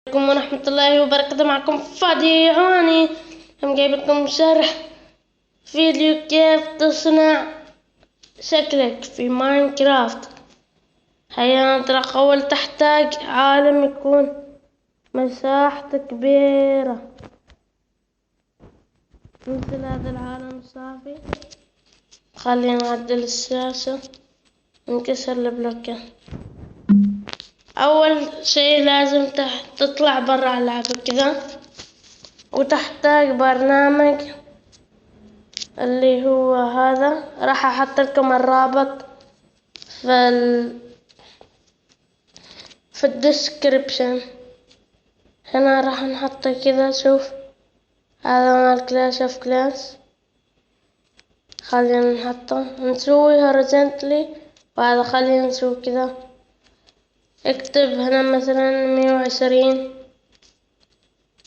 عليكم ورحمة الله وبركاته. معكم فادي عواني. هم جايب لكم شرح فيديو كيف تصنع شكلك في ماينكرافت. هيا نطلع. أول تحتاج عالم يكون مساحته كبيرة مثل هذا العالم صافي. خلينا نعدل الشاشة ونكسر البلوكات. أول شي لازم تطلع برا اللعبة كذا، وتحتاج برنامج اللي هو هذا. راح أحط لكم الرابط في الديسكريبشن. هنا راح نحطه كذا. شوف هذا مال كلاش اوف كلاس. خلينا نحطه نسوي هوريزونتالي، وهذا خلينا نسوي كذا. اكتب هنا مثلا 120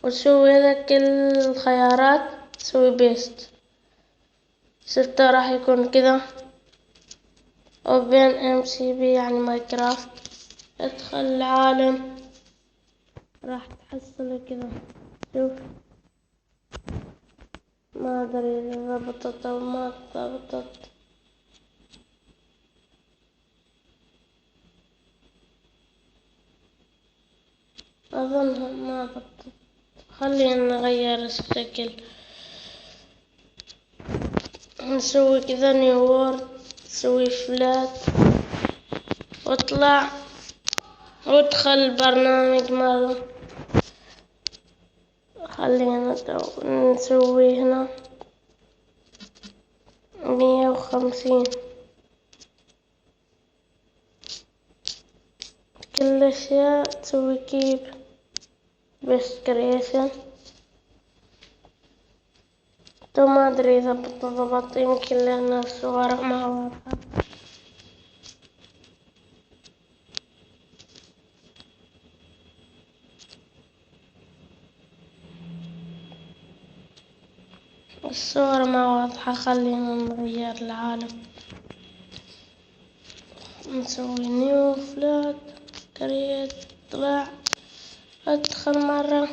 وسوي هذا كل الخيارات. سوي بيست. شفته راح يكون كذا. اوبن ام سي بي يعني ماينكرافت. ادخل العالم راح تحصله كذا. شوف ما ادري اذا ضبطت او ما ضبطت. اظنها ما ضبطت. خلينا نغير الشكل. نسوي كذا نيو وورد. نسوي فلات واطلع وادخل البرنامج ماله. خلينا نسوي هنا 150. كل الاشياء تسوي كيب بس كريشن. تو ما ادري اذا ضبط، يمكن لان الصور ما واضحة. الصور ما واضحة. خلينا نغير العالم. نسوي نيو فلات كريت. طلع ادخل مرة.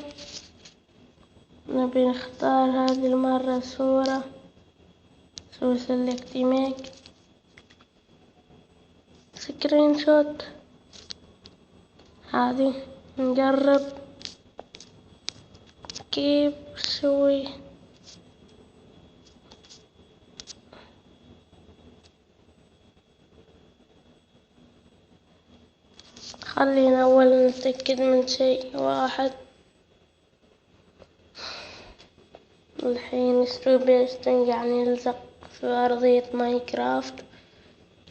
نبي نختار هذه المرة صورة. نسوي سيلكت ايميج سكرين شوت. هذه نجرب كيف نسوي. خلينا أول نتأكد من شيء واحد. الحين نسوي بيستنج يعني نلزق في أرضية ماينكرافت.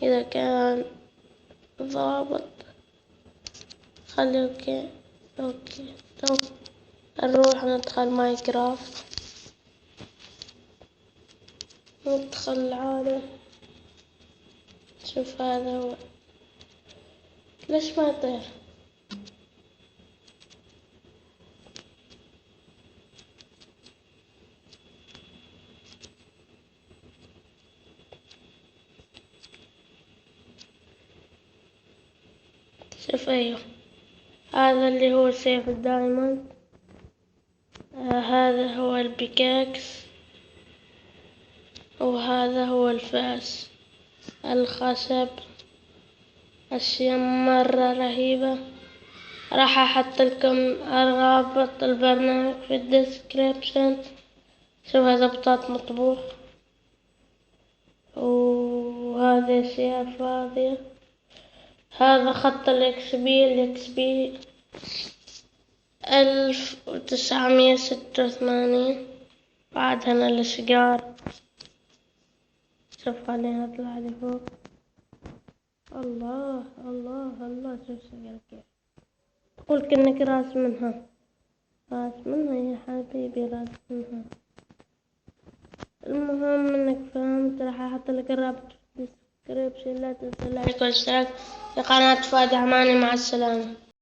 إذا كان ضابط خلي اوكي. تو نروح ندخل ماينكرافت. ندخل العالم. شوف هذا هو. ليش ما يطير؟ شوف ايوه. هذا اللي هو سيف الدايموند. هذا هو البيكاكس، وهذا هو الفاس. الخشب أشياء مرة رهيبة. راح أحط لكم رابط البرنامج في الديسكريبشن. شوف هذا بطاط مطبوخ، وهذه أشياء فاضية. هذا خط الإكس بي 1986. بعد هنا الأشجار. شوف خلينا نطلع لفوق. الله الله الله. شوف شجرة كيف تقول كأنك راس منها. راس منها يا حبيبي، راس منها. المهم انك فهمت. راح احط لك الرابط في الديسكريبشن. لا تنسى اللايك والاشتراك في قناة فادي عماني. مع السلامة.